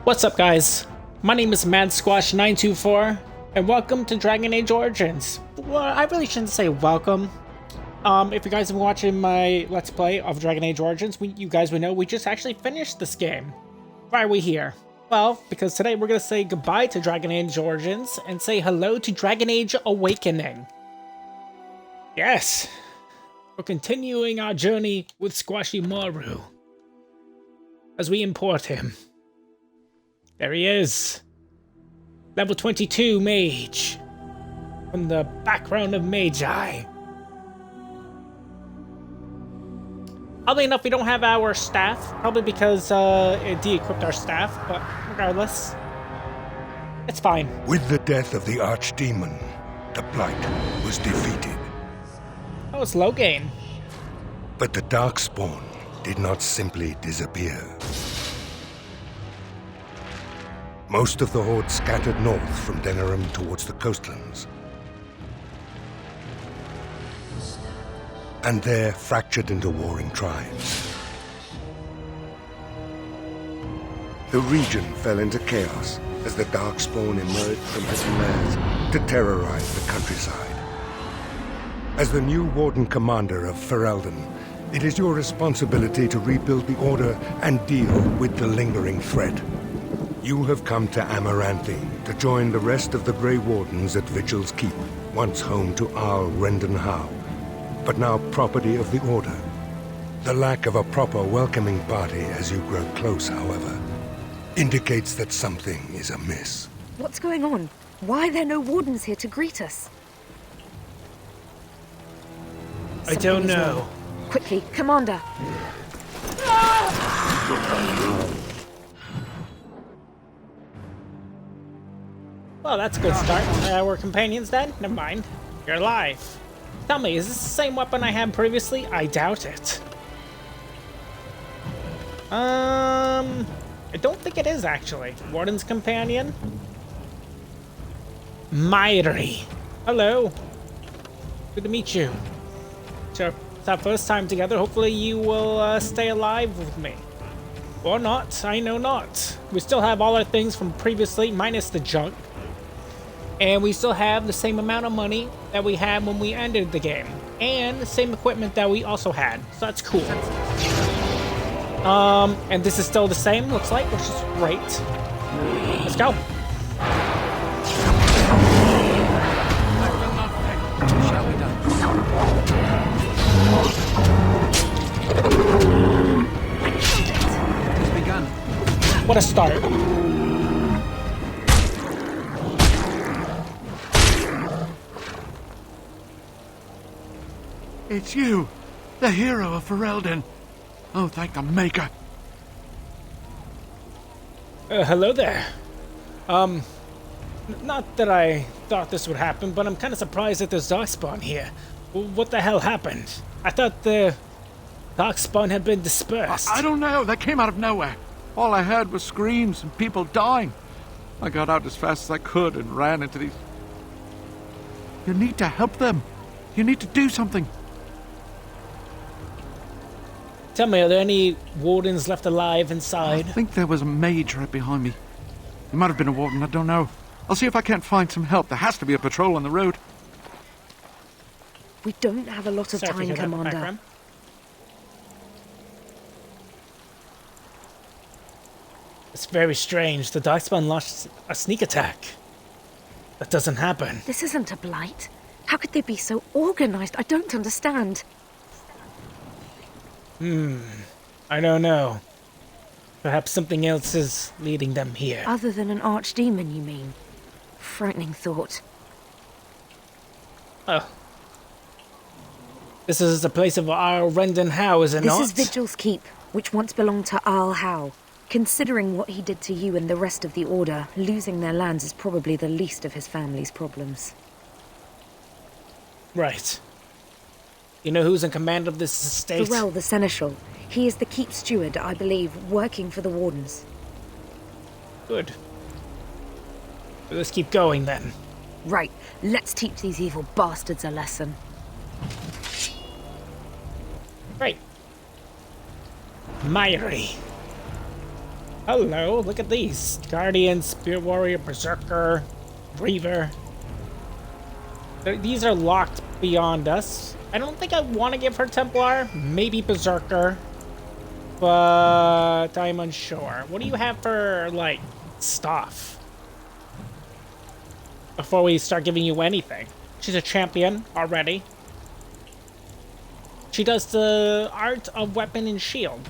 What's up, guys? My name is MadSquash924, and welcome to Dragon Age Origins. Well, I really shouldn't say welcome. If you guys have been watching my Let's Play of Dragon Age Origins, you guys would know we just actually finished this game. Why are we here? Well, because today we're going to say goodbye to Dragon Age Origins and say hello to Dragon Age Awakening. Yes, we're continuing our journey with Squashy Maru as we import him. There he is. Level 22 mage. From the background of Magi. Oddly enough, we don't have our staff. Probably because it de-equipped our staff. But regardless, it's fine. With the death of the Archdemon, the Blight was defeated. Oh, it's Loghain. But the Darkspawn did not simply disappear. Most of the Horde scattered north from Denerim towards the coastlands. And there fractured into warring tribes. The region fell into chaos as the Darkspawn emerged from his lairs to terrorize the countryside. As the new Warden Commander of Ferelden, it is your responsibility to rebuild the Order and deal with the lingering threat. You have come to Amaranthe to join the rest of the Grey Wardens at Vigil's Keep, once home to Arl Rendenhau, but now property of the Order. The lack of a proper welcoming party as you grow close, however, indicates that something is amiss. What's going on? Why are there no wardens here to greet us? I don't know. Wrong. Quickly, Commander! Well, that's a good start. We're companions then? Never mind. You're alive. Tell me, is this the same weapon I had previously? I doubt it. I don't think it is, actually. Warden's Companion? Mairi. Hello. Good to meet you. Sure, it's our first time together. Hopefully you will stay alive with me. Or not, I know not. We still have all our things from previously, minus the junk. And we still have the same amount of money that we had when we ended the game. And the same equipment that we also had. So that's cool. And this is still the same, looks like, which is great. Let's go. What a start. It's you, the hero of Ferelden. Oh, thank the Maker. Hello there. Not that I thought this would happen, but I'm kind of surprised that there's Darkspawn here. What the hell happened? I thought the Darkspawn had been dispersed. I don't know. They came out of nowhere. All I heard was screams and people dying. I got out as fast as I could and ran into these... You need to help them. You need to do something. Tell me, are there any wardens left alive inside? I think there was a mage right behind me. He might have been a warden, I don't know. I'll see if I can't find some help. There has to be a patrol on the road. We don't have a lot of time, Commander. It's very strange. The Darkspawn launched a sneak attack. That doesn't happen. This isn't a blight. How could they be so organized? I don't understand. I don't know. Perhaps something else is leading them here. Other than an archdemon, you mean? Frightening thought. Oh. This is the place of Arl Rendenhau, is it not? This is Vigil's Keep, which once belonged to Arl Howe. Considering what he did to you and the rest of the Order, losing their lands is probably the least of his family's problems. Right. You know who's in command of this estate? Farrell, the Seneschal. He is the keep steward, I believe, working for the Wardens. Good. Well, let's keep going then. Right, let's teach these evil bastards a lesson. Great. Mairi. Hello, look at these. Guardian, Spirit Warrior, Berserker, Reaver. These are locked beyond us. I don't think I want to give her Templar. Maybe Berserker. But I'm unsure. What do you have for, like, stuff? Before we start giving you anything. She's a champion already. She does the art of weapon and shield.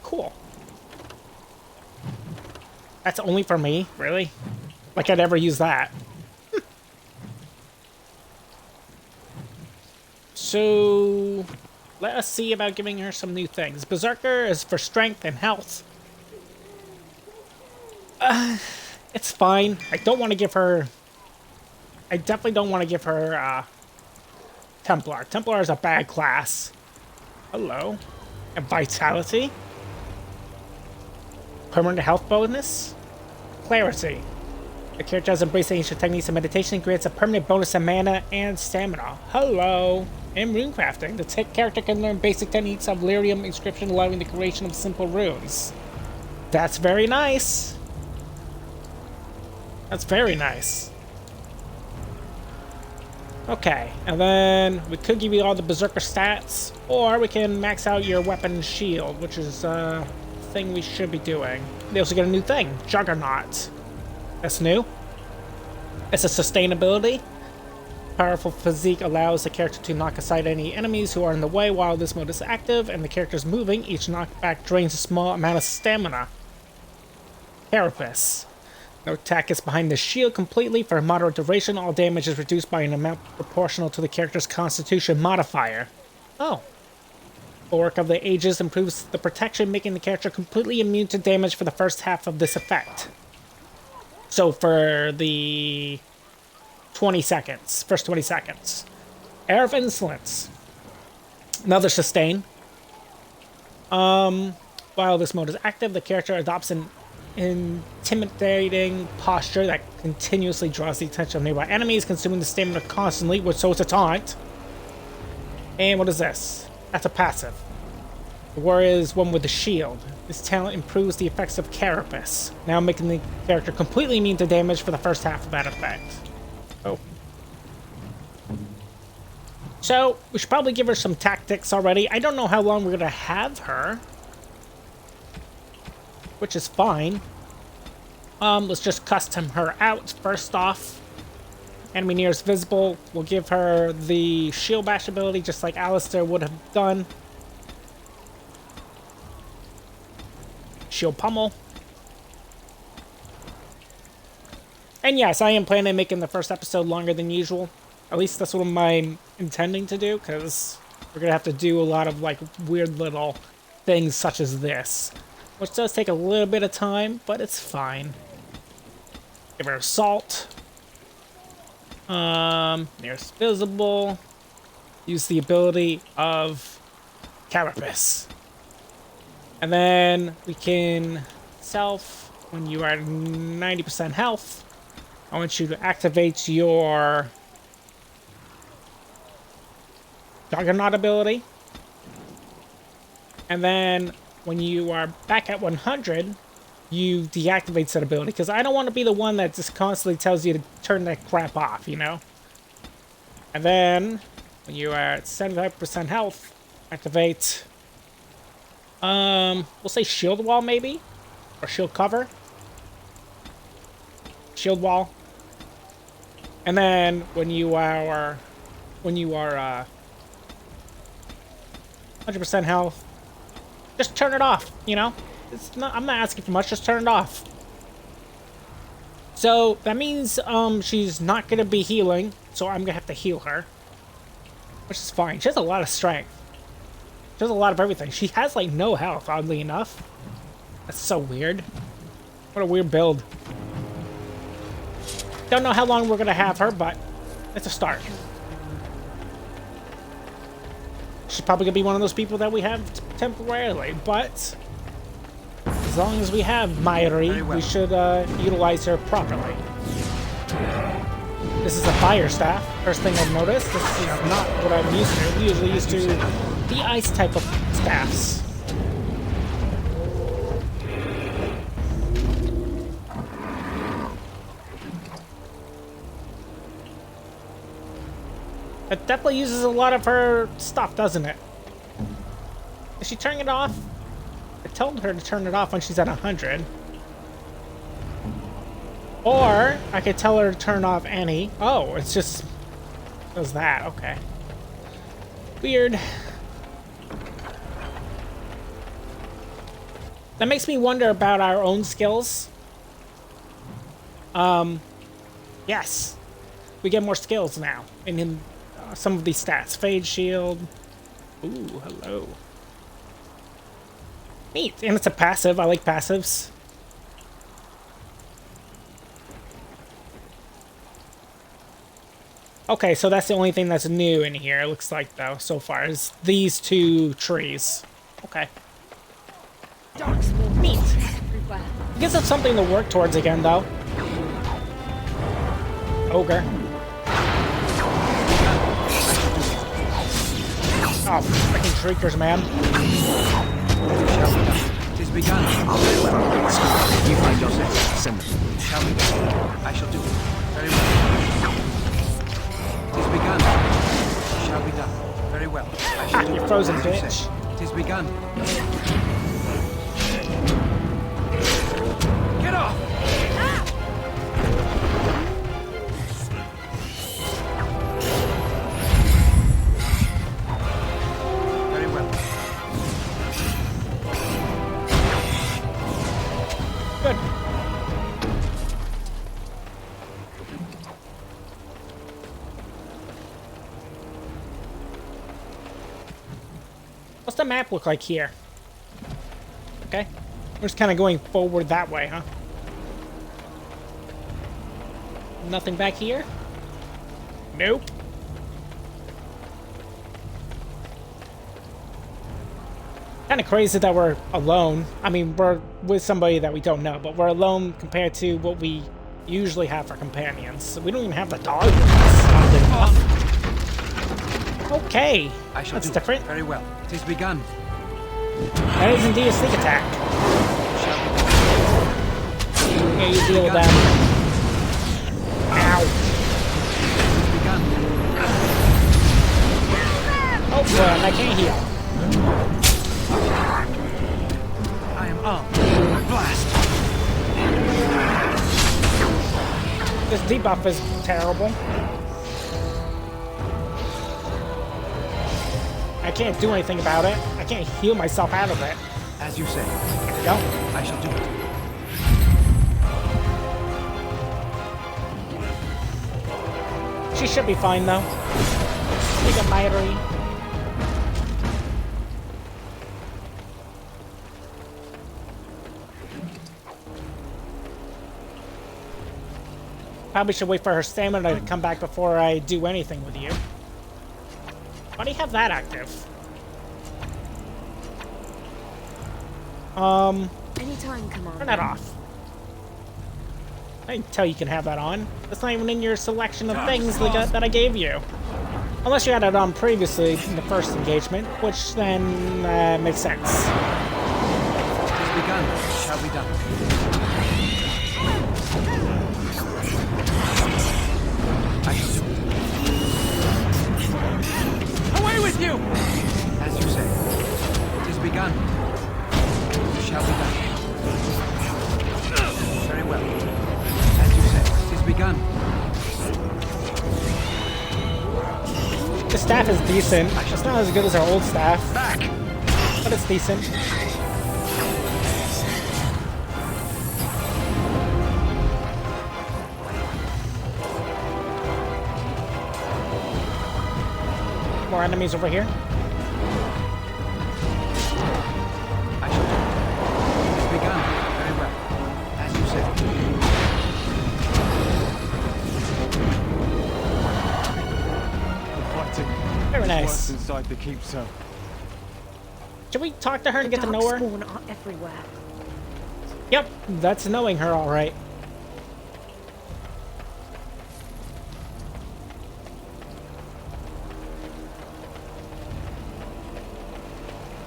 Cool. That's only for me? Really? Like I'd ever use that. So, let us see about giving her some new things. Berserker is for strength and health. It's fine. I don't want to give her... I definitely don't want to give her, Templar. Templar is a bad class. Hello. And Vitality. Permanent health bonus. Clarity. The character has embraced ancient techniques of meditation and grants a permanent bonus to mana and stamina. Hello. And runecrafting. The character can learn basic techniques of lyrium inscription, allowing the creation of simple runes. That's very nice. That's very nice. Okay, and then we could give you all the Berserker stats, or we can max out your weapon and shield, which is a thing we should be doing. They also get a new thing, Juggernaut. That's new. It's a sustainability. Powerful physique allows the character to knock aside any enemies who are in the way while this mode is active, and the character is moving. Each knockback drains a small amount of stamina. Carapace. No attack is behind the shield completely. For a moderate duration, all damage is reduced by an amount proportional to the character's constitution modifier. Oh. Bulwark of the Ages improves the protection, making the character completely immune to damage for the first half of this effect. So for the 20 seconds, first 20 seconds. Air of Insolence. Another sustain. While this mode is active, the character adopts an intimidating posture that continuously draws the attention of nearby enemies, consuming the stamina constantly, which so it's a taunt. And what is this? That's a passive. The warrior is one with the shield. This talent improves the effects of Carapace, now making the character completely immune to damage for the first half of that effect. Oh. So, we should probably give her some tactics already. I don't know how long we're going to have her, which is fine. Let's just custom her out first off. Enemy nearest visible. We'll give her the shield bash ability just like Alistair would have done. Shield pummel. And yes, I am planning on making the first episode longer than usual. At least that's what I'm intending to do, because we're going to have to do a lot of like weird little things such as this. Which does take a little bit of time, but it's fine. Give her Assault. Nearest visible. Use the ability of Carapace. And then we can self, when you are at 90% health, I want you to activate your Juggernaut ability. And then when you are back at 100, you deactivate that ability, because I don't want to be the one that just constantly tells you to turn that crap off, you know? And then, when you are at 75% health, activate, we'll say Shield Wall, maybe? Or Shield Cover? Shield Wall. And then, when you are 100% health, just turn it off, you know? I'm not asking for much, just turn it off. So, that means, she's not gonna be healing, so I'm gonna have to heal her. Which is fine. She has a lot of strength. She has a lot of everything. She has, like, no health, oddly enough. That's so weird. What a weird build. Don't know how long we're gonna have her, but it's a start. She's probably gonna be one of those people that we have temporarily, but as long as we have Mairi, we should utilize her properly. This is a fire staff. First thing I've noticed, this is not what I'm used to. I'm usually used to the ice type of staffs. It definitely uses a lot of her stuff, doesn't it? Is she turning it off? I told her to turn it off when she's at 100. Or I could tell her to turn off Annie. Oh, it's just does that. Okay. Weird. That makes me wonder about our own skills. Yes. We get more skills now. And in some of these stats. Fade shield. Ooh, hello. Neat. And it's a passive. I like passives. Okay, so that's the only thing that's new in here, it looks like, though, so far, is these two trees. Okay. Neat. It gives us something to work towards again, though. Ogre. Oh, freaking shriekers, man. It is begun. You find yourself. Send them. Shall we? I shall do it. Very well. It is begun. It shall be done. Very well. I shall do You it. frozen As you bitch. say. It is begun. Get off! Very well. Good. What's the map look like here? Okay. We're just kind of going forward that way, huh? Nothing back here? Nope. Kind of crazy that we're alone. I mean, we're with somebody that we don't know, but we're alone compared to what we usually have for companions. We don't even have the dog with us, oddly enough. Okay, I shall that's do different. It. Very well. It is begun. That is indeed a sneak attack. Yeah, you deal with that. Ow. Begun. Oh, boy, I can't heal. I am armed. Blast. This debuff is terrible. I can't do anything about it. I can't heal myself out of it. As you say. There we go. I shall do it. She should be fine, though. Take a Mairi. Probably should wait for her stamina to come back before I do anything with you. Why do you have that active? Anytime, Commander. Turn that off. I didn't tell you can have that on. That's not even in your selection of things that I gave you. Unless you had it on previously in the first engagement, which then makes sense. It is begun. It shall be done. I shall do it. Away with you! As you say. It is begun. It shall be done. Very well. As you say. It is begun. The staff is decent. It's not as good as our old staff, Back! but it's decent. More enemies over here. I shall do it. It is begun. Very well. As you say. Very nice. Inside the keep, sir. Should we talk to her and get to Dark know her? spawn are everywhere. Yep, that's knowing her all right.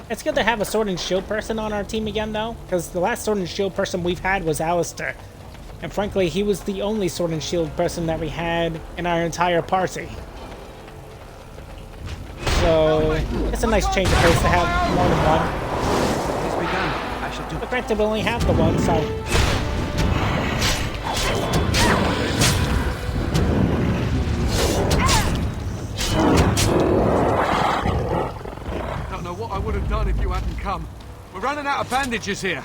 It's good to have a sword and shield person on our team again, though, because the last sword and shield person we've had was Alistair. And frankly, he was the only sword and shield person that we had in our entire party. So it's a nice change of pace to have more than one. It has begun. I shall do But it. granted, we only have the one, so Don't know what I would have done if you hadn't come. We're running out of bandages here.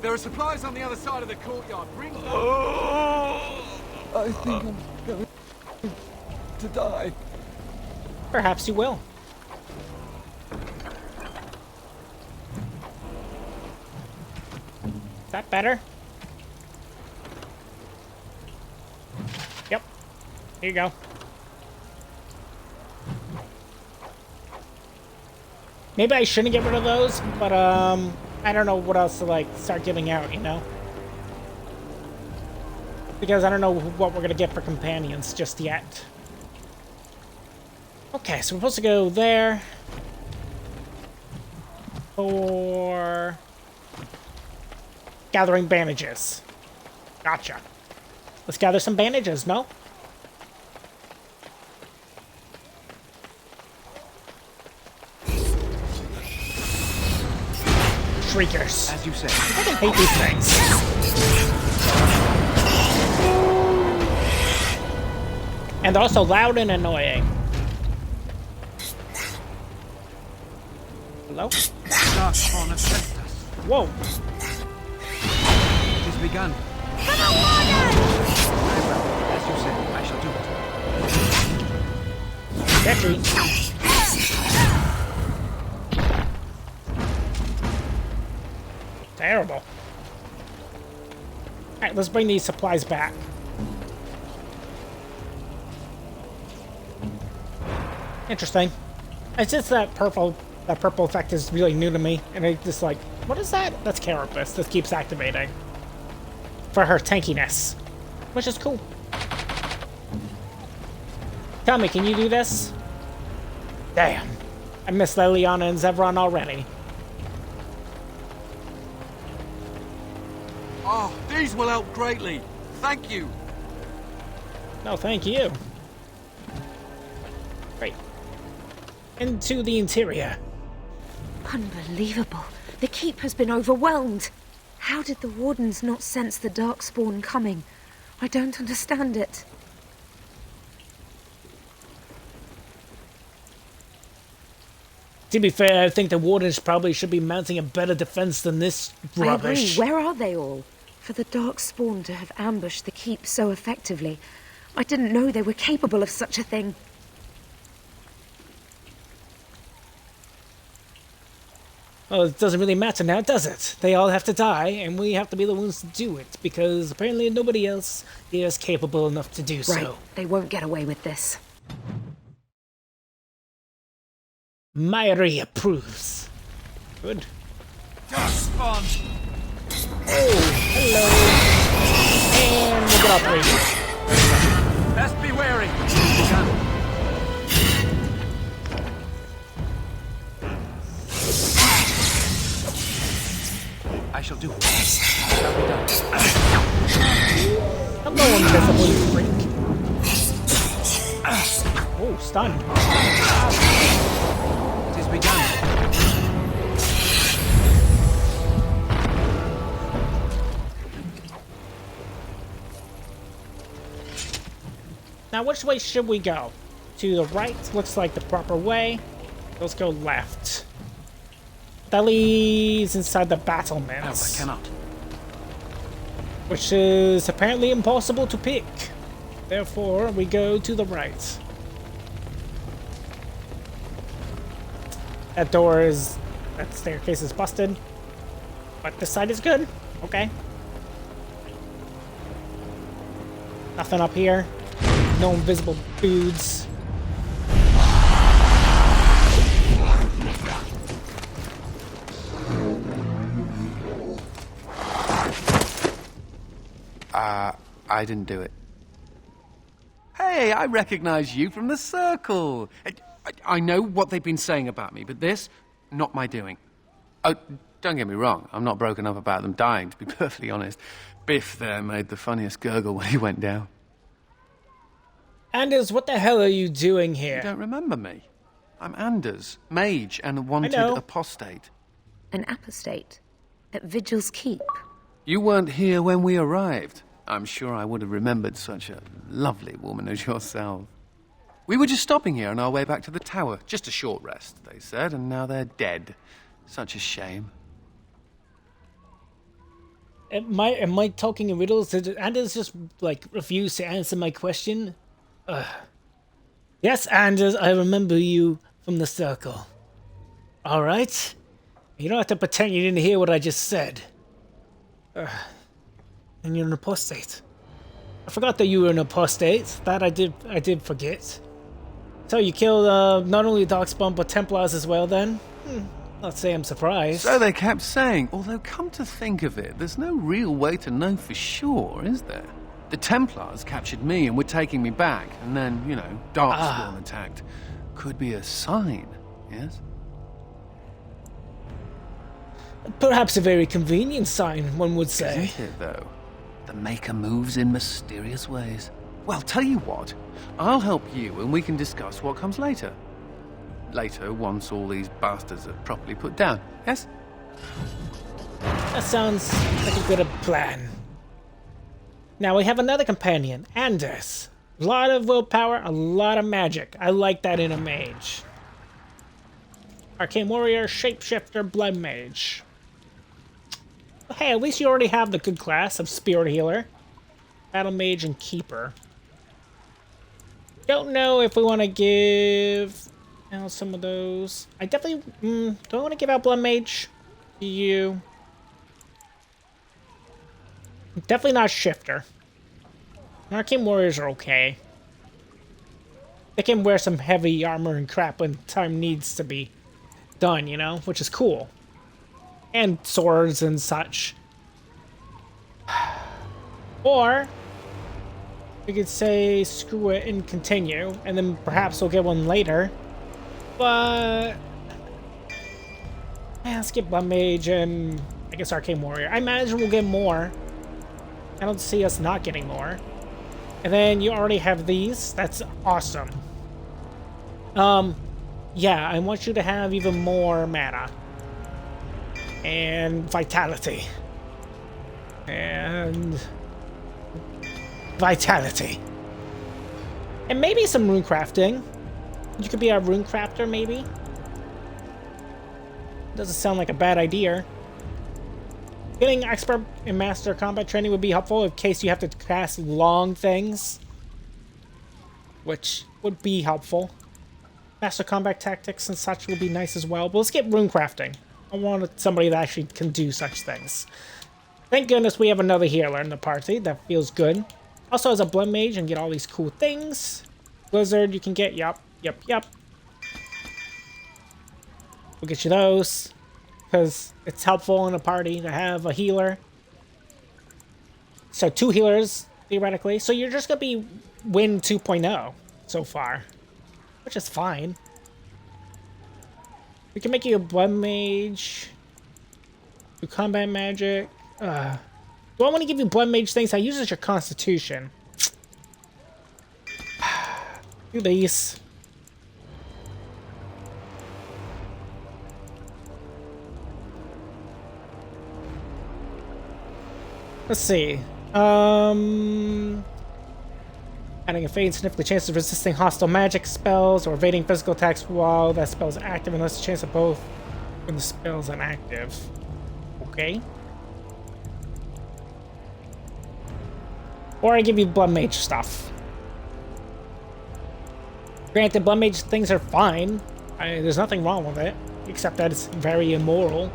There are supplies on the other side of the courtyard. Bring them. I think I'm going to die. perhaps you will. Is that better? Yep. Here you go. Maybe I shouldn't get rid of those, but I don't know what else to like start giving out, you know? Because I don't know what we're gonna get for companions just yet. Okay, so we're supposed to go there. For gathering bandages. Gotcha. Let's gather some bandages, no? Shriekers. As you say. I fucking hate these things. And they're also loud and annoying. Hello? Darkspawn has sent us. Whoa. It has begun. Very well. As you say, I shall do it. Catchy. Terrible. Alright, let's bring these supplies back. Interesting. It's just that purple effect is really new to me, and I just like, what is that? That's Carapace. This keeps activating. For her tankiness. Which is cool. Tell me, can you do this? Damn. I miss Liliana and Zevran already. Oh, these will help greatly. Thank you. No, thank you. Great. Into the interior. Unbelievable. The keep has been overwhelmed. How did the Wardens not sense the Darkspawn coming? I don't understand it. To be fair, I think the Wardens probably should be mounting a better defense than this rubbish. I agree. Where are they all? For the Darkspawn to have ambushed the keep so effectively, I didn't know they were capable of such a thing. Well, it doesn't really matter now, does it? They all have to die, and we have to be the ones to do it, because apparently nobody else is capable enough to do Right. so. They won't get away with this. Myri approves. Good. Darkspawn! Oh, hello. And we'll get operated. Best be wary. It has begun. I shall do it. Shall be done. Hello, invisible freak. Oh, stunned. It has begun. Now, which way should we go? To the right looks like the proper way. Let's go left. That leads inside the No, I battlements, cannot. which is apparently impossible to pick. Therefore, we go to the right. That staircase is busted, but this side is good. Okay. Nothing up here. No invisible dudes. I didn't do it. Hey, I recognize you from the circle. I know what they've been saying about me, but this, not my doing. Oh, don't get me wrong. I'm not broken up about them dying, to be perfectly honest. Biff there made the funniest gurgle when he went down. Anders, what the hell are you doing here? You don't remember me? I'm Anders, mage and a wanted know. apostate. An apostate? At Vigil's Keep? You weren't here when we arrived. I'm sure I would have remembered such a lovely woman as yourself. We were just stopping here on our way back to the tower. Just a short rest, they said, and now they're dead. Such a shame. Am I talking in riddles? Did Anders just, like, refuse to answer my question? Yes, Anders, I remember you from the circle. Alright? You don't have to pretend you didn't hear what I just said. And you're an apostate. I forgot that you were an apostate. That I did forget. So you killed not only Darkspawn but Templars as well then? Not say I'm surprised. So they kept saying, although come to think of it, there's no real way to know for sure, is there? The Templars captured me and were taking me back, and then, you know, Darkspawn attacked. Could be a sign, yes? Perhaps a very convenient sign, one would say. Isn't it, though? The Maker moves in mysterious ways. Well, tell you what, I'll help you and we can discuss what comes later. Later, once all these bastards are properly put down, yes? That sounds like a good plan. Now we have another companion, Anders. A lot of willpower, a lot of magic. I like that in a mage. Arcane Warrior, Shapeshifter, Blood Mage. Hey, at least you already have the good class of Spirit Healer, Battle Mage, and Keeper. Don't know if we want to give out some of those. I definitely do I want to give out Blood Mage to you. Definitely not Shifter. Arcane Warriors are okay. They can wear some heavy armor and crap when time needs to be done, you know, which is cool. And swords and such. Or we could say screw it and continue, and then perhaps we'll get one later. But yeah, let's get Blood Mage and I guess Arcane Warrior. I imagine we'll get more. I don't see us not getting more. And then you already have these. That's awesome. Yeah, I want you to have even more mana. And vitality. And vitality. And maybe some rune crafting. You could be a rune crafter, maybe. Doesn't sound like a bad idea. Getting expert and master combat training would be helpful in case you have to cast long things, which would be helpful. Master combat tactics and such would be nice as well. But let's get rune crafting. I want somebody that actually can do such things. Thank goodness we have another healer in the party. That feels good. Also, as a Blood Mage, and get all these cool things. Blizzard, you can get. Yup. We'll get you those. Because it's helpful in a party to have a healer. So 2 healers, theoretically. So you're just going to be win 2.0 so far. Which is fine. We can make you a Blood Mage. Do combat magic. Do I want to give you Blood Mage things? I use it as your constitution. Do these. Let's see. Adding a fade significantly chances of resisting hostile magic spells or evading physical attacks while that spell is active, unless the chance of both when the spell is inactive. Okay. Or I give you Blood Mage stuff. Granted, Blood Mage things are fine. There's nothing wrong with it, except that it's very immoral.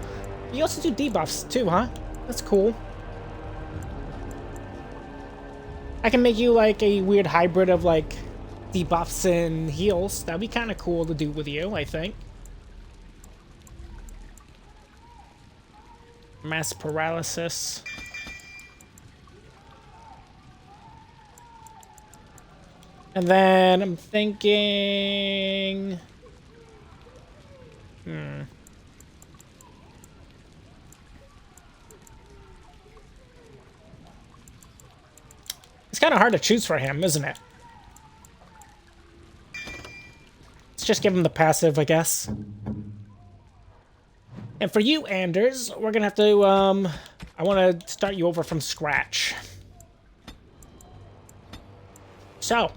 You also do debuffs too, huh? That's cool. I can make you like a weird hybrid of like debuffs and heals. That'd be kind of cool to do with you, I think. Mass paralysis. And then I'm thinking... It's kind of hard to choose for him, isn't it? Let's just give him the passive, I guess. And for you, Anders, we're gonna have to, I want to start you over from scratch. So,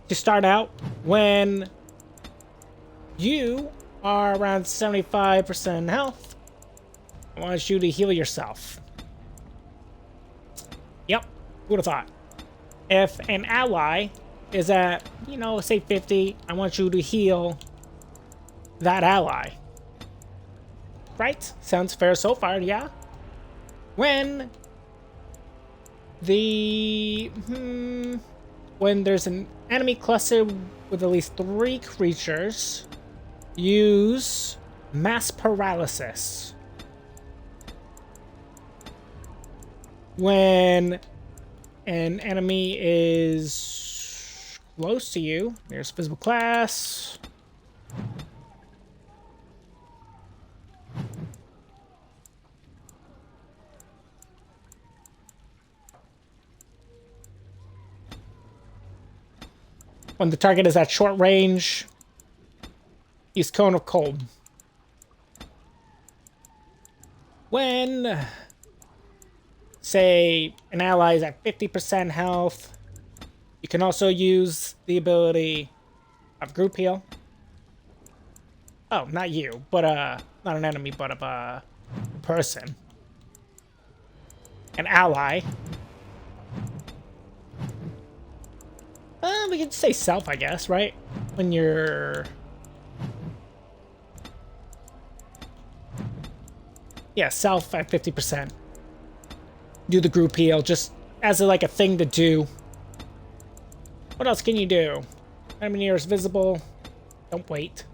to start out, when you are around 75% health, I want you to heal yourself. Yep, who would have thought? If an ally is at, you know, say 50, I want you to heal that ally. Right? Sounds fair so far, yeah? When when there's an enemy cluster with at least 3 creatures, use mass paralysis. When an enemy is close to you, there's physical class. When the target is at short range, use Cone of Cold. When, say, an ally is at 50% health, you can also use the ability of Group Heal. Oh, not you, but, not an enemy, but a person. An ally. We could say self, I guess, right? When you're... Yeah, self at 50%. Do the group heal, just as like a thing to do. What else can you do? Enemy near is visible. Don't wait.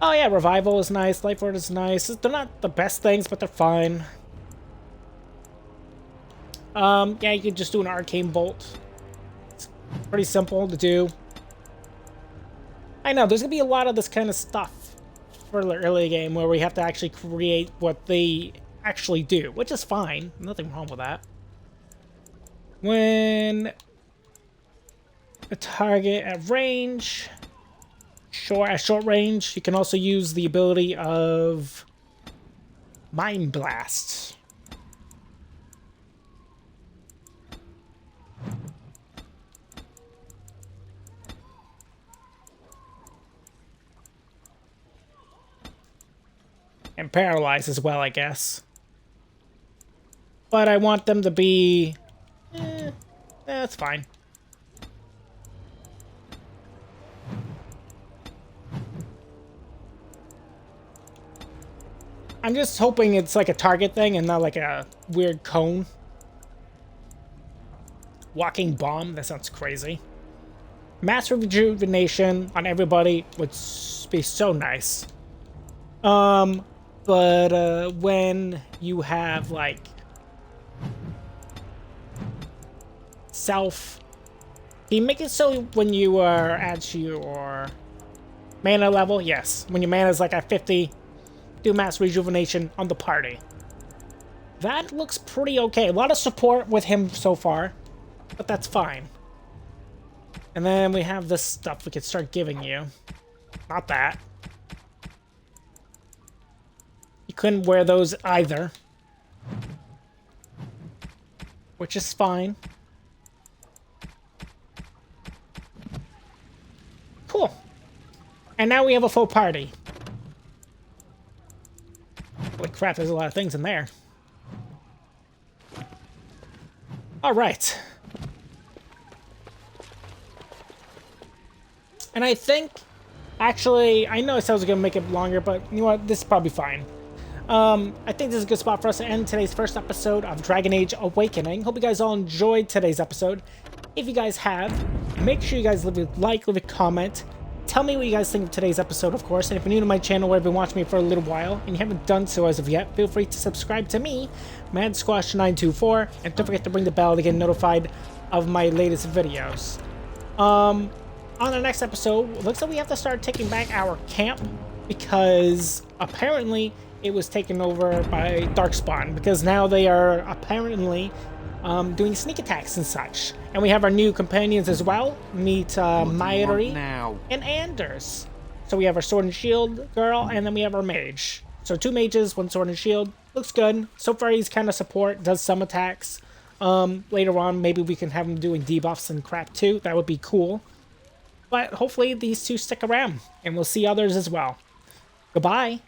Oh yeah, revival is nice. Life Ward is nice. They're not the best things, but they're fine. Yeah, you could just do an arcane bolt. Pretty simple to do. I know, there's gonna be a lot of this kind of stuff for the early game where we have to actually create what they actually do, which is fine. Nothing wrong with that. When a target at range, at short range, you can also use the ability of Mind Blast. And paralyze as well, I guess. But I want them to be... that's fine. I'm just hoping it's like a target thing and not like a weird cone. Walking bomb, that sounds crazy. Mass rejuvenation on everybody would be so nice. But when you have like self, you make it so when you are at your mana level, yes, when your mana is like at 50, do mass rejuvenation on the party. That looks pretty okay. A lot of support with him so far, but that's fine. And then we have this stuff we could start giving you. Not that. You couldn't wear those either. Which is fine. Cool. And now we have a full party. Holy crap, there's a lot of things in there. Alright. And I think... Actually, I know I said I was going to make it longer, but you know what? This is probably fine. I think this is a good spot for us to end today's first episode of Dragon Age Awakening. Hope you guys all enjoyed today's episode. If you guys have, make sure you guys leave a like, leave a comment. Tell me what you guys think of today's episode, of course. And if you're new to my channel or have been watching me for a little while and you haven't done so as of yet, feel free to subscribe to me, MadSquash924, and don't forget to ring the bell to get notified of my latest videos. On the next episode, it looks like we have to start taking back our camp because apparently it was taken over by Darkspawn, because now they are apparently doing sneak attacks and such. And we have our new companions as well. Meet Mairi now. and Anders. So we have our sword and shield girl, and then we have our mage. So 2 mages, 1 sword and shield. Looks good. So far he's kind of support, does some attacks. Later on, maybe we can have him doing debuffs and crap too. That would be cool. But hopefully these 2 stick around, and we'll see others as well. Goodbye.